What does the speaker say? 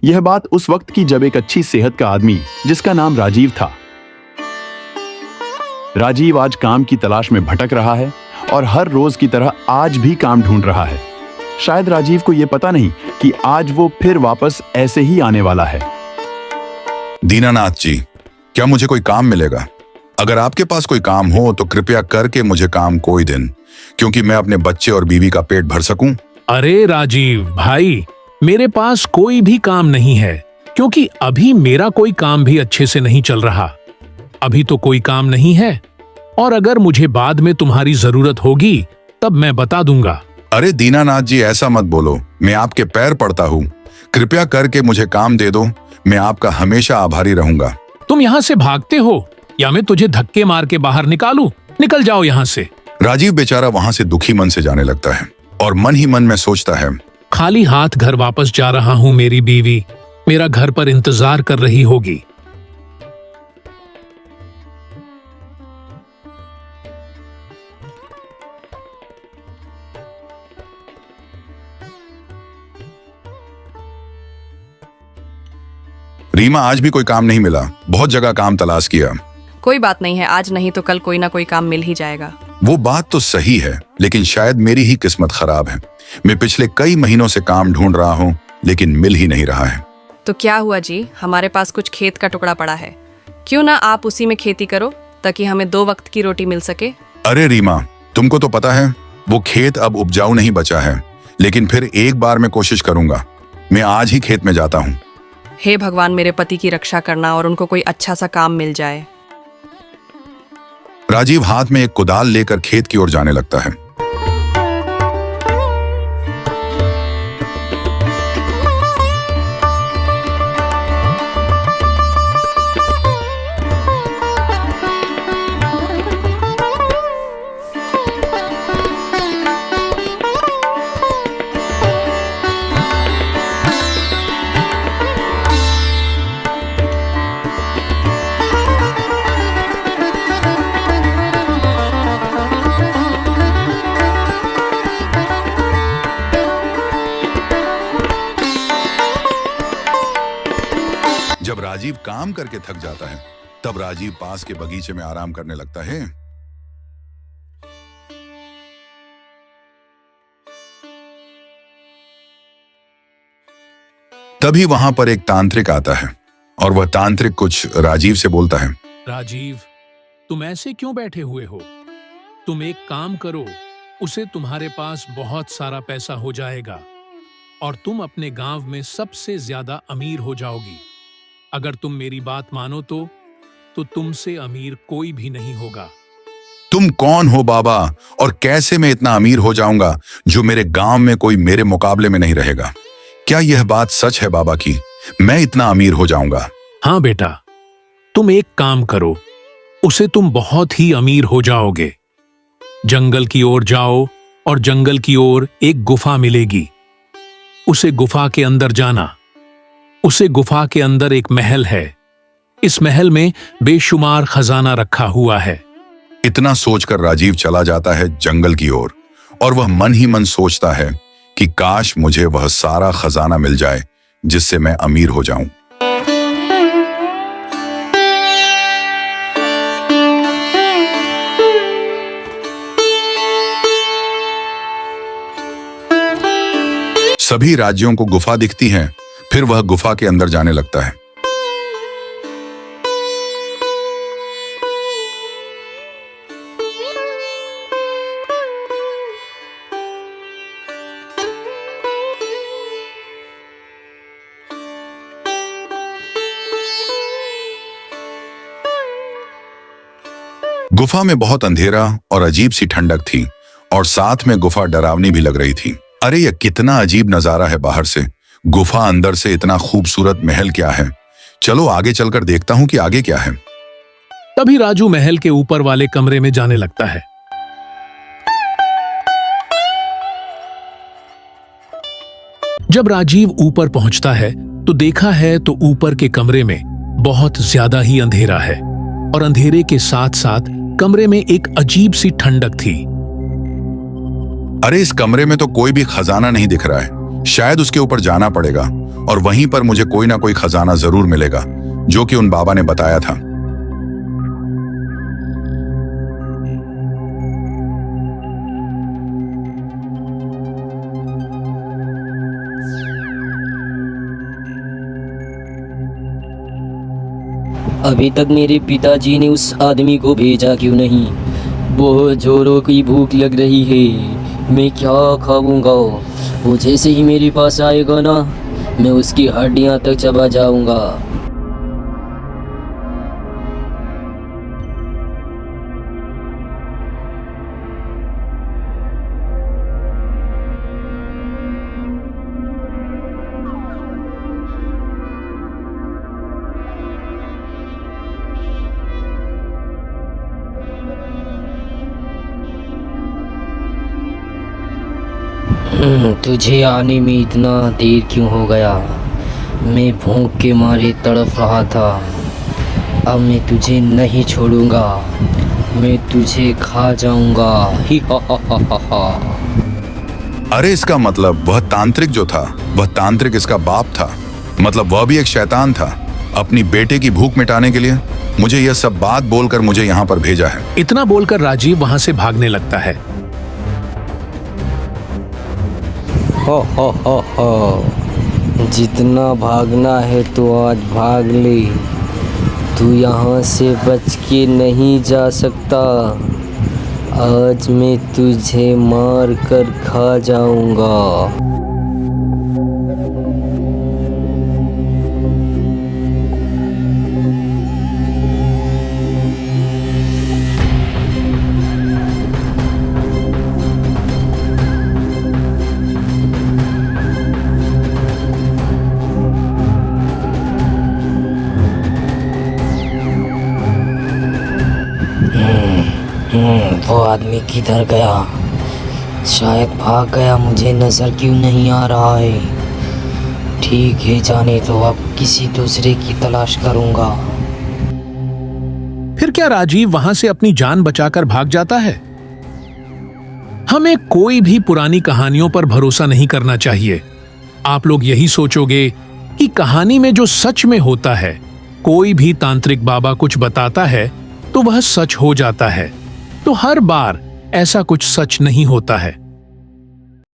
यह बात उस वक्त की जब एक अच्छी सेहत का आदमी जिसका नाम राजीव था। राजीव आज काम की तलाश में भटक रहा है और हर रोज की तरह आज भी काम ढूंढ रहा है। शायद राजीव को यह पता नहीं कि आज वो फिर वापस ऐसे ही आने वाला है। दीनानाथ जी, क्या मुझे कोई काम मिलेगा? अगर आपके पास कोई काम हो तो कृपया करके मुझे काम कोई दिन, क्योंकि मैं अपने बच्चे और बीवी का पेट भर सकूं। अरे राजीव भाई, मेरे पास कोई भी काम नहीं है, क्योंकि अभी मेरा कोई काम भी अच्छे से नहीं चल रहा। अभी तो कोई काम नहीं है, और अगर मुझे बाद में तुम्हारी जरूरत होगी तब मैं बता दूंगा। अरे दीनानाथ जी, ऐसा मत बोलो, मैं आपके पैर पड़ता हूँ। कृपया करके मुझे काम दे दो, मैं आपका हमेशा आभारी रहूंगा। तुम यहाँ से भागते हो या मैं तुझे धक्के मार के बाहर निकालूं? निकल जाओ यहाँ से। राजीव बेचारा वहां से दुखी मन से जाने लगता है और मन ही मन में सोचता है, खाली हाथ घर वापस जा रहा हूँ। मेरी बीवी मेरा घर पर इंतजार कर रही होगी। रीमा, आज भी कोई काम नहीं मिला, बहुत जगह काम तलाश किया। कोई बात नहीं है, आज नहीं तो कल कोई ना कोई काम मिल ही जाएगा। वो बात तो सही है, लेकिन शायद मेरी ही किस्मत खराब है। मैं पिछले कई महीनों से काम ढूंढ रहा हूँ, लेकिन मिल ही नहीं रहा है। तो क्या हुआ जी, हमारे पास कुछ खेत का टुकड़ा पड़ा है, क्यों ना आप उसी में खेती करो ताकि हमें 2 वक्त की रोटी मिल सके। अरे रीमा, तुमको तो पता है वो खेत अब उपजाऊ नहीं बचा है, लेकिन फिर एक बार मैं कोशिश करूंगा। मैं आज ही खेत में जाता हूँ। हे भगवान, मेरे पति की रक्षा करना और उनको कोई अच्छा सा काम मिल जाए। राजीव हाथ में एक कुदाल लेकर खेत की ओर जाने लगता है। जब राजीव काम करके थक जाता है, तब राजीव पास के बगीचे में आराम करने लगता है। तभी वहां पर एक तांत्रिक आता है और वह तांत्रिक कुछ राजीव से बोलता है। राजीव, तुम ऐसे क्यों बैठे हुए हो? तुम एक काम करो, उसे तुम्हारे पास बहुत सारा पैसा हो जाएगा और तुम अपने गांव में सबसे ज्यादा अमीर हो जाओगी। अगर तुम मेरी बात मानो तो तुमसे अमीर कोई भी नहीं होगा। तुम कौन हो बाबा, और कैसे मैं इतना अमीर हो जाऊंगा जो मेरे गांव में कोई मेरे मुकाबले में नहीं रहेगा? क्या यह बात सच है बाबा की मैं इतना अमीर हो जाऊंगा? हाँ बेटा, तुम एक काम करो, उसे तुम बहुत ही अमीर हो जाओगे। जंगल की ओर जाओ और जंगल की ओर एक गुफा मिलेगी। उसे गुफा के अंदर जाना। उसे गुफा के अंदर एक महल है। इस महल में बेशुमार खजाना रखा हुआ है। इतना सोचकर राजीव चला जाता है जंगल की ओर और वह मन ही मन सोचता है कि काश मुझे वह सारा खजाना मिल जाए जिससे मैं अमीर हो जाऊं। सभी राज्यों को गुफा दिखती है, फिर वह गुफा के अंदर जाने लगता है। गुफा में बहुत अंधेरा और अजीब सी ठंडक थी और साथ में गुफा डरावनी भी लग रही थी। अरे यह कितना अजीब नजारा है बाहर से, गुफा अंदर से इतना खूबसूरत महल क्या है। चलो आगे चलकर देखता हूं कि आगे क्या है। तभी राजू महल के ऊपर वाले कमरे में जाने लगता है। जब राजीव ऊपर पहुंचता है तो देखा है तो ऊपर के कमरे में बहुत ज्यादा ही अंधेरा है और अंधेरे के साथ साथ कमरे में एक अजीब सी ठंडक थी। अरे इस कमरे में तो कोई भी खजाना नहीं दिख रहा है, शायद उसके ऊपर जाना पड़ेगा और वहीं पर मुझे कोई ना कोई खजाना जरूर मिलेगा जो कि उन बाबा ने बताया था। अभी तक मेरे पिताजी ने उस आदमी को भेजा क्यों नहीं? बहुत जोरों की भूख लग रही है। मैं क्या खाऊंगा? वो जैसे ही मेरे पास आएगा ना, मैं उसकी हड्डियां तक चबा जाऊंगा। तुझे आने में इतना देर क्यों हो गया? मैं भूख के मारे तड़प रहा था। अब मैं तुझे नहीं छोड़ूंगा, मैं तुझे खा जाऊंगा। ही हा हा हा हा हा। अरे इसका मतलब वह तांत्रिक जो था, वह तांत्रिक इसका बाप था। मतलब वह भी एक शैतान था अपनी बेटे की भूख मिटाने के लिए। मुझे यह सब बात बोलकर मुझे यहाँ पर भेजा है। इतना बोलकर राजीव वहां से भागने लगता है। हो हो, जितना भागना है तो आज भाग ले। तू यहाँ से बच के नहीं जा सकता। आज मैं तुझे मार कर खा जाऊंगा। वो आदमी किधर गया? शायद भाग गया, मुझे नजर क्यों नहीं आ रहा है। ठीक है, जाने तो अब किसी दूसरे की तलाश करूंगा। फिर क्या राजीव वहां से अपनी जान बचाकर भाग जाता है? हमें कोई भी पुरानी कहानियों पर भरोसा नहीं करना चाहिए। आप लोग यही सोचोगे कि कहानी में जो सच में होता है, कोई भी तांत्रिक बाबा कुछ बताता है तो वह सच हो जाता है। तो हर बार ऐसा कुछ सच नहीं होता है।